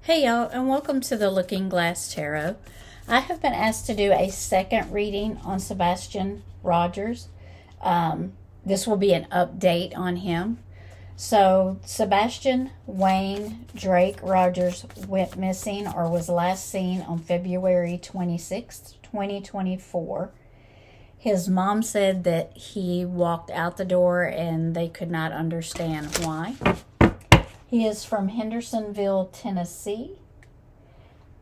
Hey y'all, and welcome to the Looking Glass Tarot. I have been asked to do a second reading on Sebastian Rogers. This will be an update on him. So, Sebastian Wayne Drake Rogers went missing or was last seen on February 26th, 2024. His mom said that he walked out the door and they could not understand why. He is from Hendersonville, Tennessee.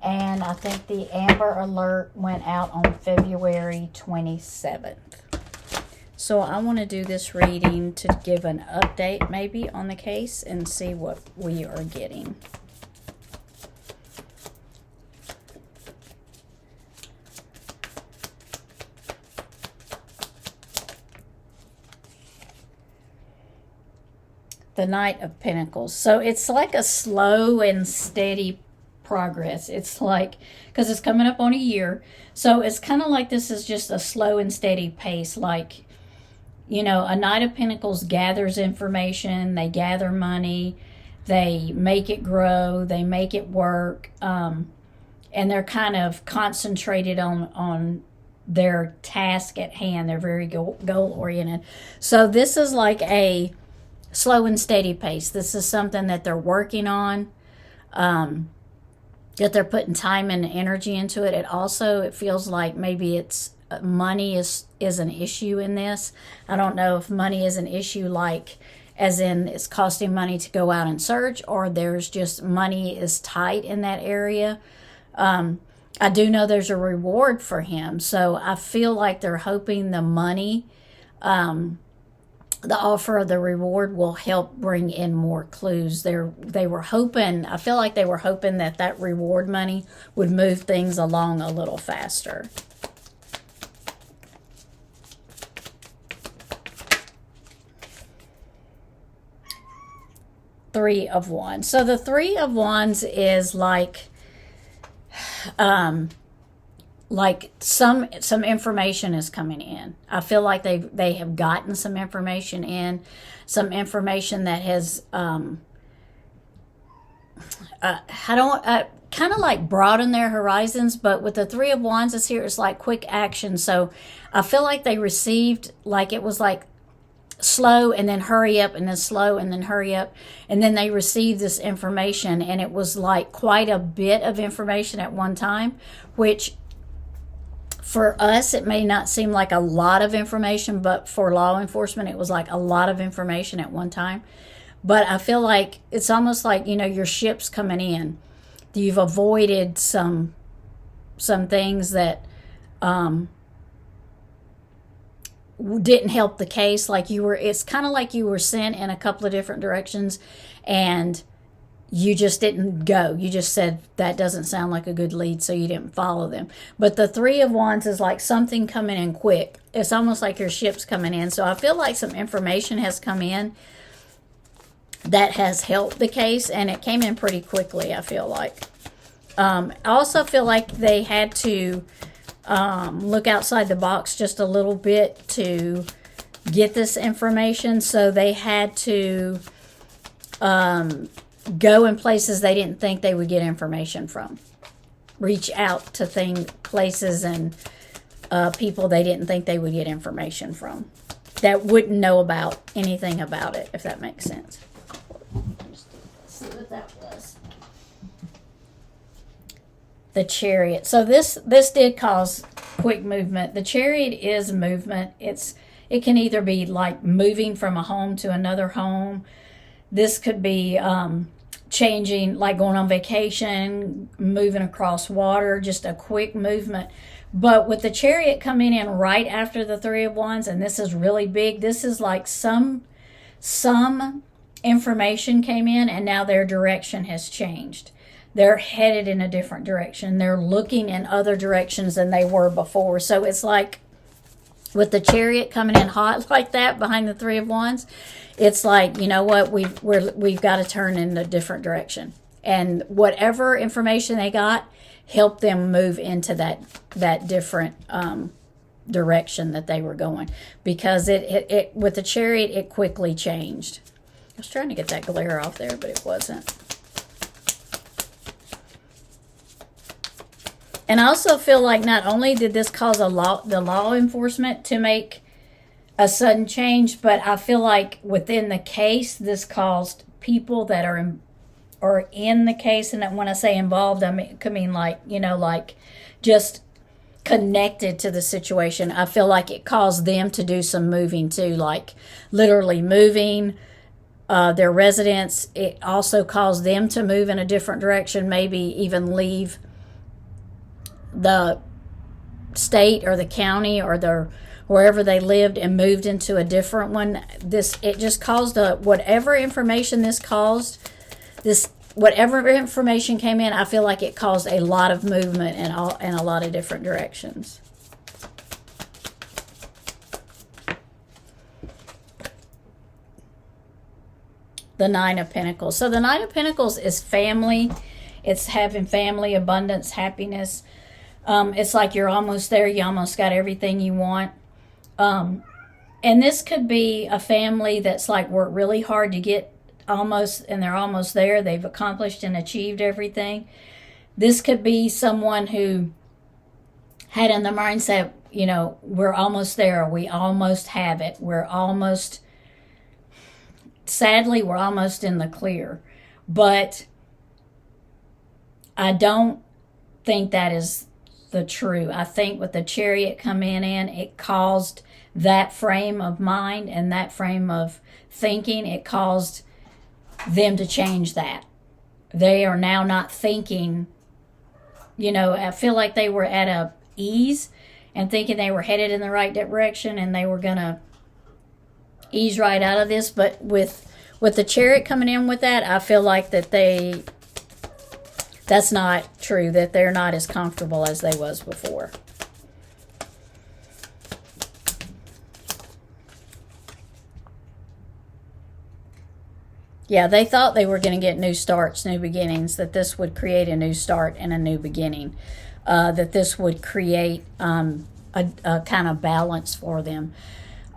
And I think the Amber Alert went out on February 27th. So I want to do this reading to give an update maybe on the case and see what we are getting. The Knight of Pentacles. So it's like a slow and steady progress. It's like, because it's coming up on a year. So it's kind of like this is just a slow and steady pace. Like, you know, a Knight of Pentacles gathers information. They gather money. They make it grow. They make it work. And they're kind of concentrated on their task at hand. They're very goal-oriented. So this is like a slow and steady pace. This is something that they're working on, that they're putting time and energy into it. It feels like maybe it's money is an issue in this. I don't know if money is an issue, like as in it's costing money to go out and search, or there's just money is tight in that area. I do know there's a reward for him, so I feel like they're hoping the money, the offer of the reward will help bring in more clues. They were hoping, I feel like they were hoping that reward money would move things along a little faster. Three of Wands. So the Three of Wands is like some information is coming in. I feel like they have gotten some information in, some information that has kind of like broaden their horizons. But with the Three of Wands is here, it's like quick action. So I feel like they received, like it was like slow and then hurry up and then slow and then hurry up, and then they received this information, and it was like quite a bit of information at one time, which for us it may not seem like a lot of information, but for law enforcement it was like a lot of information at one time. But I feel like it's almost like, you know, your ship's coming in. You've avoided some things that didn't help the case. Like it's kind of like you were sent in a couple of different directions and you just didn't go. You just said, that doesn't sound like a good lead, so you didn't follow them. But the Three of Wands is like something coming in quick. It's almost like your ship's coming in. So I feel like some information has come in that has helped the case, and it came in pretty quickly, I feel like. I also feel like they had to look outside the box just a little bit to get this information. So they had to go in places they didn't think they would get information from. Reach out to places and people they didn't think they would get information from, that wouldn't know about anything about it, if that makes sense. Let's see what that was. The Chariot. So this did cause quick movement. The Chariot is movement. It can either be like moving from a home to another home. This could be changing, like going on vacation, moving across water, just a quick movement. But with the Chariot coming in right after the Three of Wands, and this is really big, this is like some information came in and now their direction has changed. They're headed in a different direction. They're looking in other directions than they were before. So it's like with the Chariot coming in hot like that behind the Three of Wands, it's like, you know what, we've got to turn in a different direction. And whatever information they got helped them move into that different direction that they were going. Because it with the Chariot, it quickly changed. I was trying to get that glare off there, but it wasn't. And I also feel like not only did this cause the law enforcement to make a sudden change, but I feel like within the case, this caused people that are in the case, and when I say involved, I could mean like, like just connected to the situation. I feel like it caused them to do some moving too, like literally moving their residence. It also caused them to move in a different direction, maybe even leave the state or the county or wherever they lived and moved into a different one. It just caused whatever information this caused, whatever information came in, I feel like it caused a lot of movement in a lot of different directions. The Nine of Pentacles. So the Nine of Pentacles is family. It's having family, abundance, happiness. It's like you're almost there. You almost got everything you want. And this could be a family that's like worked really hard to get almost, and they're almost there. They've accomplished and achieved everything. This could be someone who had in the mindset, we're almost there. We almost have it. Sadly, we're almost in the clear. But I don't think that is the true. I think with the Chariot coming in, it caused that frame of mind and that frame of thinking. It caused them to change that. They are now not thinking, I feel like they were at a ease and thinking they were headed in the right direction and they were going to ease right out of this. But with the Chariot coming in with that, I feel like that's not true, that they're not as comfortable as they was before. Yeah, they thought they were going to get new starts, new beginnings, that this would create a new start and a new beginning, that this would create a kind of balance for them.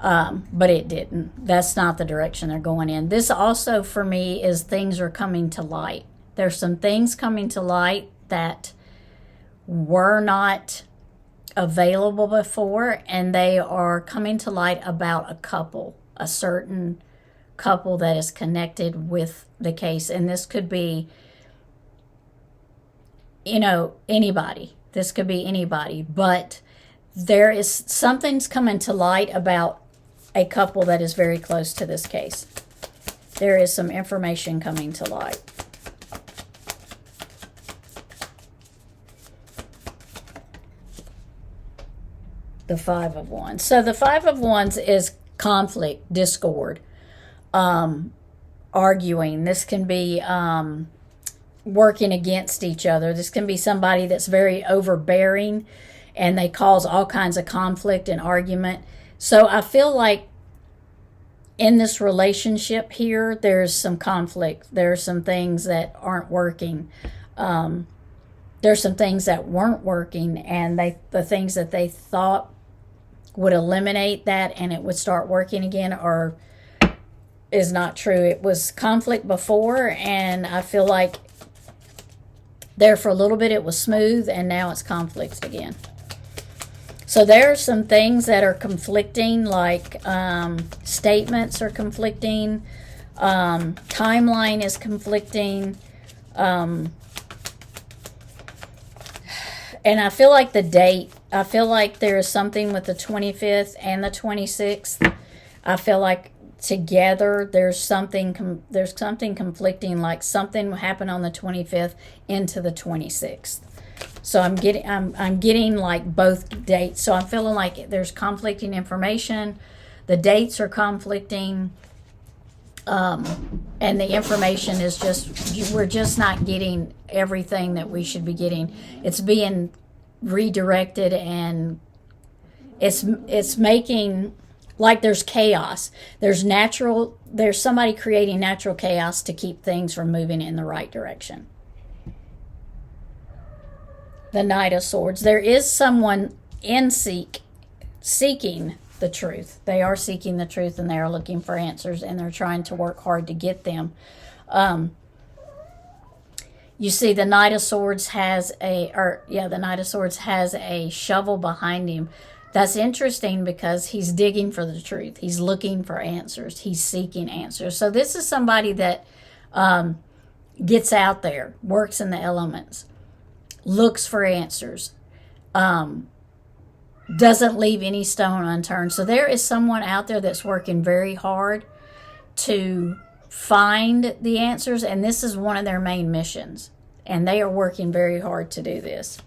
But it didn't. That's not the direction they're going in. This also, for me, is things are coming to light. There's some things coming to light that were not available before, and they are coming to light about a certain couple that is connected with the case. And this could be, anybody. This could be anybody. But there is something's coming to light about a couple that is very close to this case. There is some information coming to light. The Five of Wands. So the Five of Wands is conflict, discord, arguing. This can be working against each other. This can be somebody that's very overbearing and they cause all kinds of conflict and argument. So I feel like in this relationship here, there's some conflict. There's some things that aren't working. There's some things that weren't working, and the things that they thought would eliminate that and it would start working again is not true. It was conflict before, and I feel like there for a little bit it was smooth, and now it's conflict again. So there are some things that are conflicting, like statements are conflicting, timeline is conflicting, and I feel like the date, I feel like there is something with the 25th and the 26th. I feel like together there's something conflicting, like something happened on the 25th into the 26th. So I'm getting like both dates. So I'm feeling like there's conflicting information. The dates are conflicting. And the information is we're just not getting everything that we should be getting. It's being redirected, and it's making like there's chaos. There's somebody creating natural chaos to keep things from moving in the right direction. The Knight of Swords. There is someone seeking the truth. They are seeking the truth, and they are looking for answers, and they're trying to work hard to get them. You see the Knight of Swords has the Knight of Swords has a shovel behind him. That's interesting because he's digging for the truth. He's looking for answers. He's seeking answers. So this is somebody that gets out there, works in the elements, looks for answers, doesn't leave any stone unturned. So there is someone out there that's working very hard to find the answers, and this is one of their main missions, and they are working very hard to do this.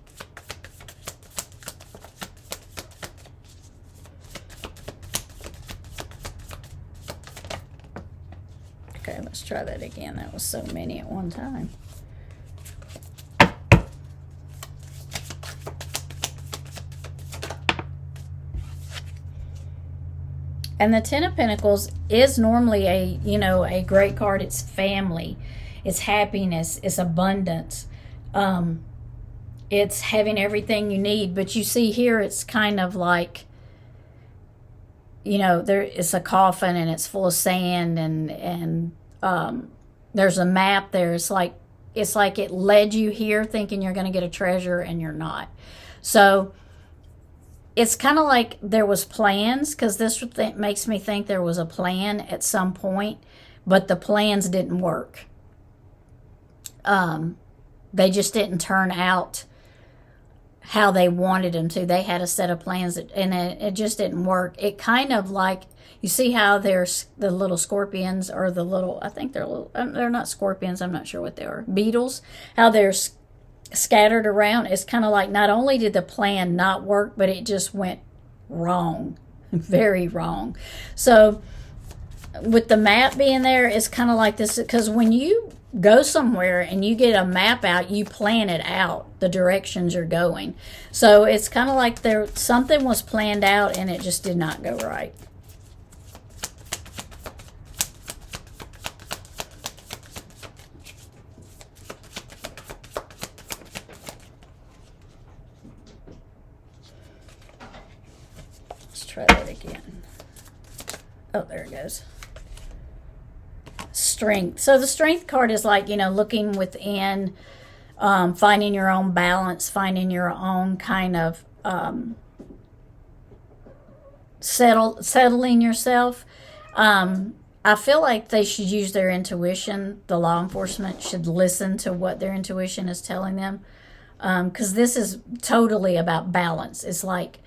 Okay, let's try that again. That was so many at one time. And the Ten of Pentacles is normally a great card. It's family, it's happiness, it's abundance, it's having everything you need. But you see here, it's kind of like, there is a coffin and it's full of sand, and there's a map there. It's like it led you here thinking you're going to get a treasure and you're not. So it's kind of like there was plans, because this makes me think there was a plan at some point, but the plans didn't work. They just didn't turn out how they wanted them to. They had a set of plans, and it just didn't work. It kind of like, you see how there's the little scorpions, or I think they're not scorpions, I'm not sure what they are, beetles, how they're scattered around. It's kind of like, not only did the plan not work, but it just went wrong, very wrong. So with the map being there, it's kind of like this, because when you go somewhere and you get a map out, you plan it out, the directions you're going. So it's kind of like something was planned out and it just did not go right. Try that again. Oh, there it goes. Strength. So the Strength card is like, looking within, finding your own balance, finding your own kind of settling yourself. I feel like they should use their intuition. The law enforcement should listen to what their intuition is telling them, because this is totally about balance. It's like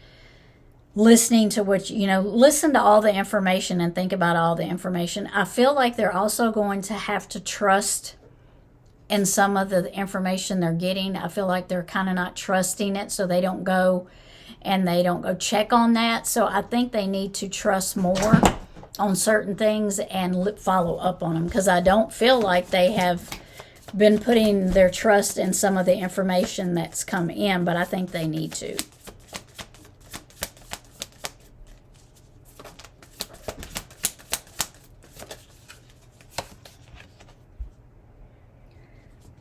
listening to what listen to all the information and think about all the information. I feel like they're also going to have to trust in some of the information they're getting. I feel like they're kind of not trusting it, so they don't go check on that. So I think they need to trust more on certain things and follow up on them, because I don't feel like they have been putting their trust in some of the information that's come in, but I think they need to.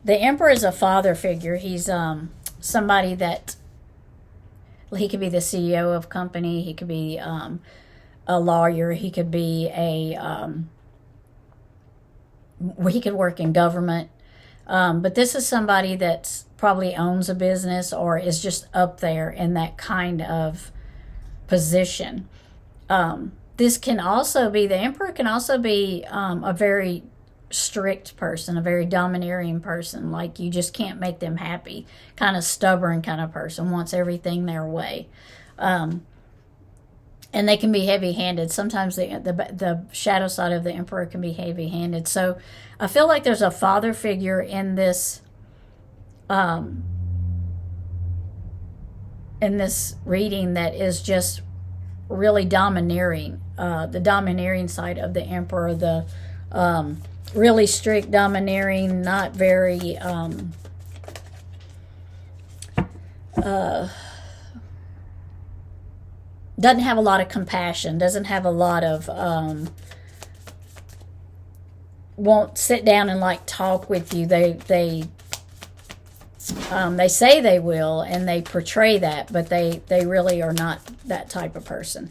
The Emperor is a father figure. He's somebody that, he could be the CEO of a company. He could be a lawyer. He could be he could work in government. But this is somebody that probably owns a business or is just up there in that kind of position. This can also be, the Emperor can also be a very strict person, a very domineering person. Like, you just can't make them happy. Kind of stubborn kind of person, wants everything their way. And they can be heavy-handed. Sometimes the shadow side of the Emperor can be heavy-handed. So I feel like there's a father figure in this reading that is just really domineering. The domineering side of the Emperor, the really strict, domineering, not very doesn't have a lot of compassion, doesn't have a lot of won't sit down and like talk with you. They say they will, and they portray that, but they really are not that type of person.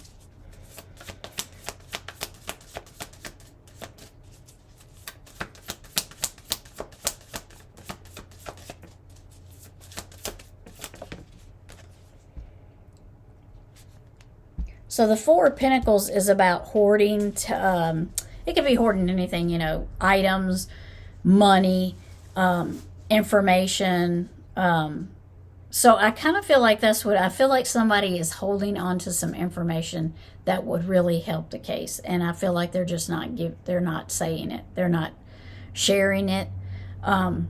So the Four of Pentacles is about hoarding. It could be hoarding anything, you know, items, money, information. So I kind of feel like that's what I feel like somebody is holding on to some information that would really help the case. And I feel like they're just they're not saying it. They're not sharing it. And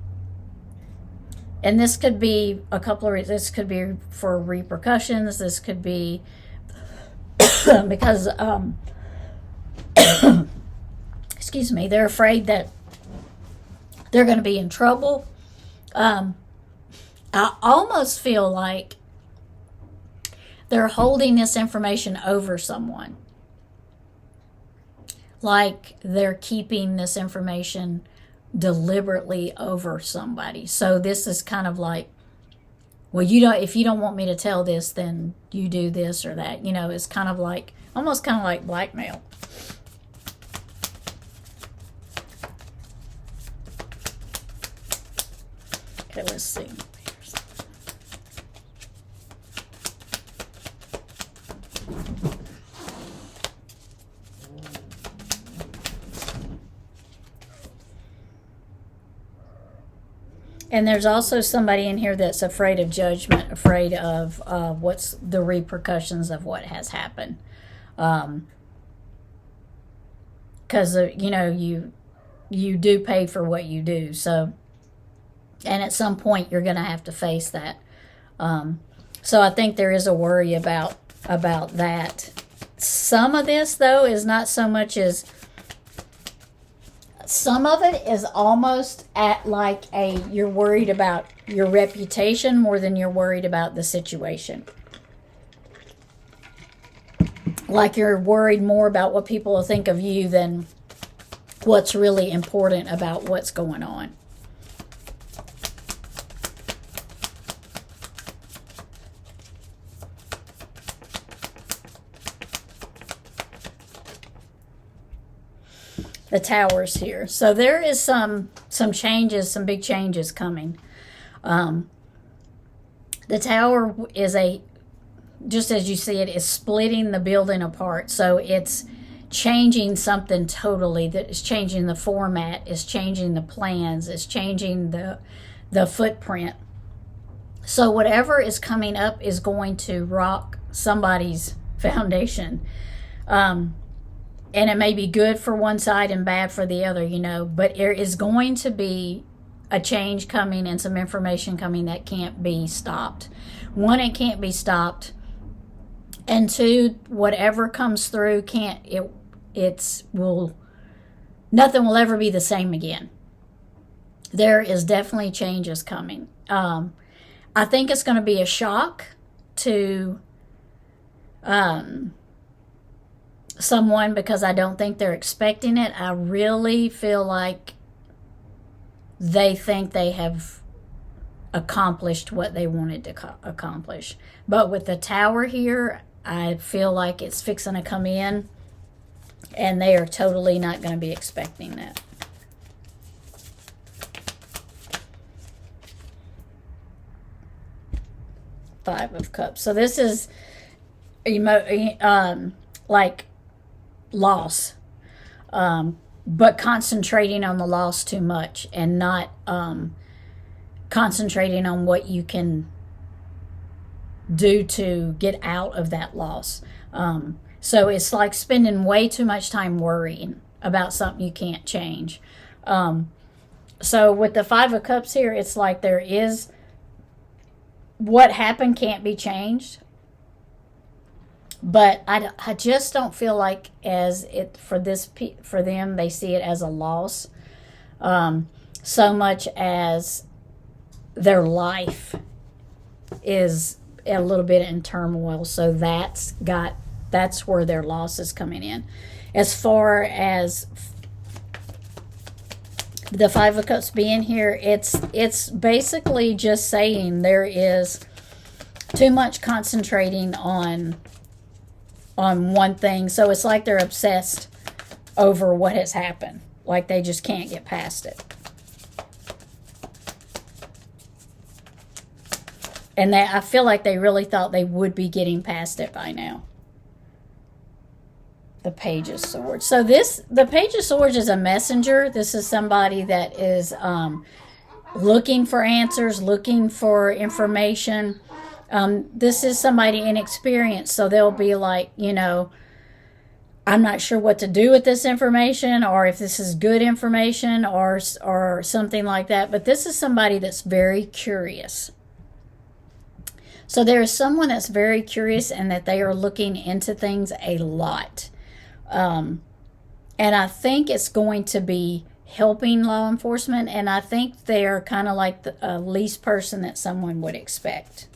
this could be a couple of reasons. This could be for repercussions. This could be because, excuse me, they're afraid that they're going to be in trouble. I almost feel like they're holding this information over someone. Like they're keeping this information deliberately over somebody. So this is kind of like, well, if you don't want me to tell this, then you do this or that. You know, it's kind of like, almost kind of like blackmail. Okay, let's see. And there's also somebody in here that's afraid of judgment, afraid of what's the repercussions of what has happened. Because, you know, you do pay for what you do. So, and at some point you're going to have to face that. So I think there is a worry about that. Some of this, though, is not so much as... Some of it is almost at like you're worried about your reputation more than you're worried about the situation. Like you're worried more about what people will think of you than what's really important about what's going on. The Tower's here. So there is some changes, some big changes coming. The Tower is just as you see it, is splitting the building apart. So it's changing something totally. That is changing the format, is changing the plans, is changing the footprint. So whatever is coming up is going to rock somebody's foundation. And it may be good for one side and bad for the other, you know, but there is going to be a change coming and some information coming that can't be stopped. One, it can't be stopped. And two, whatever comes through nothing will ever be the same again. There is definitely changes coming. I think it's going to be a shock to someone because I don't think they're expecting it. I really feel like they think they have accomplished what they wanted to accomplish. But with the Tower here, I feel like it's fixing to come in and they are totally not going to be expecting that. Five of Cups. So this is like loss, but concentrating on the loss too much and not concentrating on what you can do to get out of that loss. So it's like spending way too much time worrying about something you can't change. So with the Five of Cups here, it's like there is what happened can't be changed. But I just don't feel like for them they see it as a loss, so much as their life is a little bit in turmoil. So that's where their loss is coming in. As far as the Five of Cups being here, it's basically just saying there is too much concentrating on one thing. So it's like they're obsessed over what has happened. Like they just can't get past it. And I feel like they really thought they would be getting past it by now. the Page of Swords. So the Page of Swords is a messenger. This is somebody that is looking for answers, looking for information. This is somebody inexperienced, so they'll be like, I'm not sure what to do with this information, or if this is good information, or something like that. But this is somebody that's very curious. So there is someone that's very curious and that they are looking into things a lot. And I think it's going to be helping law enforcement, and I think they're kind of like the least person that someone would expect.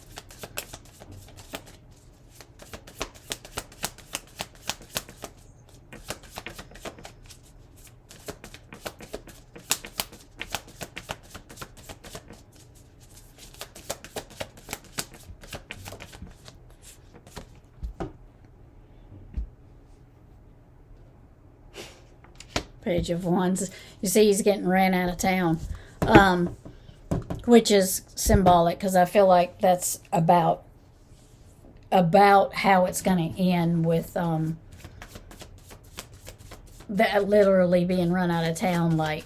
Page of Wands. You see he's getting ran out of town, which is symbolic, because I feel like that's about how it's going to end, with that literally being run out of town. Like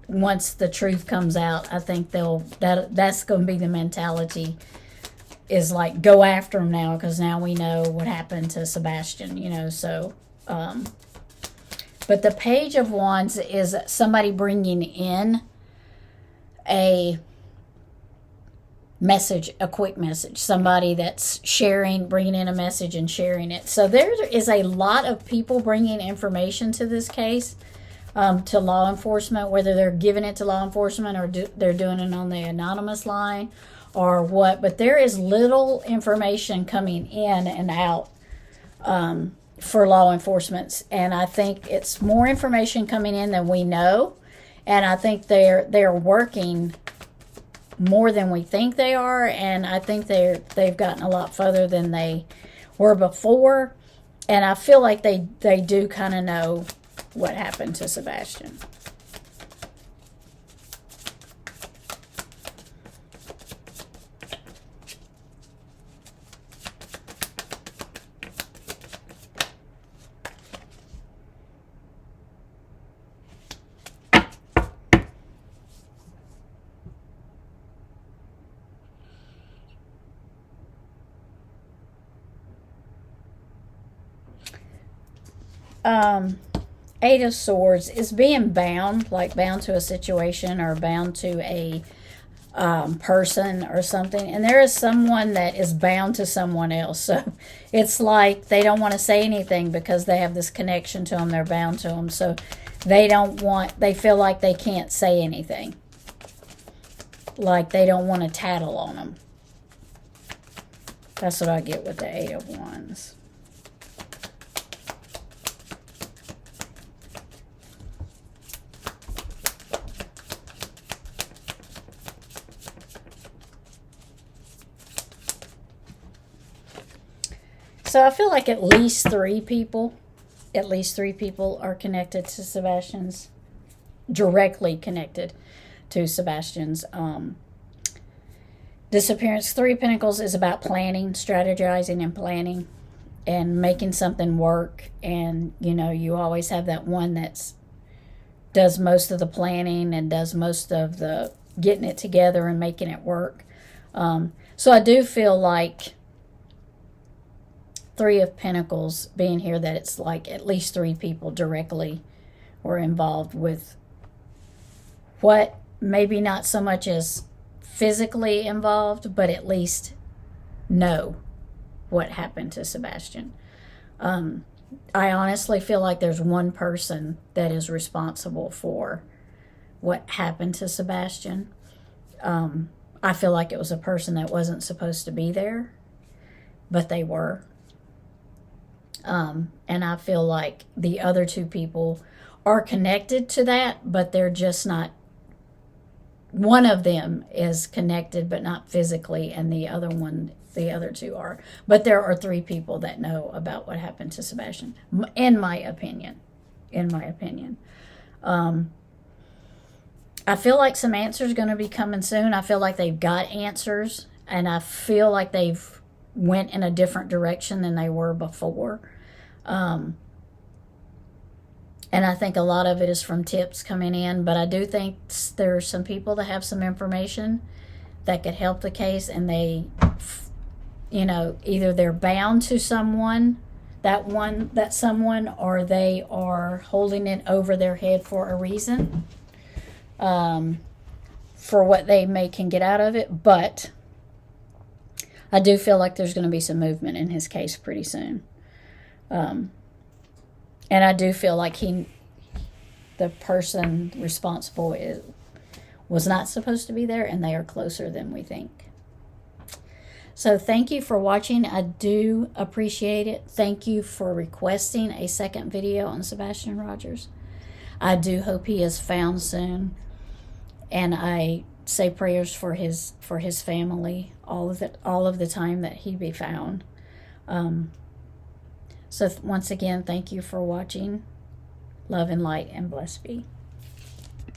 once the truth comes out, I think that's going to be the mentality, is like, go after him now, because now we know what happened to Sebastian. So but the Page of Wands is somebody bringing in a message, a quick message. Somebody that's bringing in a message and sharing it. So there is a lot of people bringing information to this case, to law enforcement, whether they're giving it to law enforcement or they're doing it on the anonymous line or what. But there is little information coming in and out for law enforcement, and I think it's more information coming in than we know, and I think they're working more than we think they are, and I think they've gotten a lot further than they were before, and I feel like they do kind of know what happened to Sebastian. Eight of Swords is being bound to a situation, or bound to a person or something, and there is someone that is bound to someone else. So it's like they don't want to say anything because they have this connection to them. They're bound to them, so they feel like they can't say anything, like they don't want to tattle on them. That's what I get with the Eight of Wands. So I feel like at least three people are connected to Sebastian's, directly connected to Sebastian's disappearance. Three of Pentacles is about planning, strategizing and planning, and making something work. And, you always have that one that does most of the planning and does most of the getting it together and making it work. So I do feel like Three of Pentacles being here, that it's like at least three people directly were involved with what, maybe not so much as physically involved, but at least know what happened to Sebastian. I honestly feel like there's one person that is responsible for what happened to Sebastian. I feel like it was a person that wasn't supposed to be there, but they were. And I feel like the other two people are connected to that, but they're just not. One of them is connected, but not physically, and the other two are. But there are three people that know about what happened to Sebastian, in my opinion. I feel like some answers are going to be coming soon. I feel like they've got answers, and I feel like they've went in a different direction than they were before. And I think a lot of it is from tips coming in, but I do think there are some people that have some information that could help the case, and they, either they're bound to someone, that someone, or they are holding it over their head for a reason, for what they can get out of it. But I do feel like there's going to be some movement in his case pretty soon. And I do feel like the person responsible was not supposed to be there, and they are closer than we think. So thank you for watching. I do appreciate it. Thank you for requesting a second video on Sebastian Rogers. I do hope he is found soon, and I say prayers for his family all of the time that he be found. So once again, thank you for watching. Love and light, and blessed be.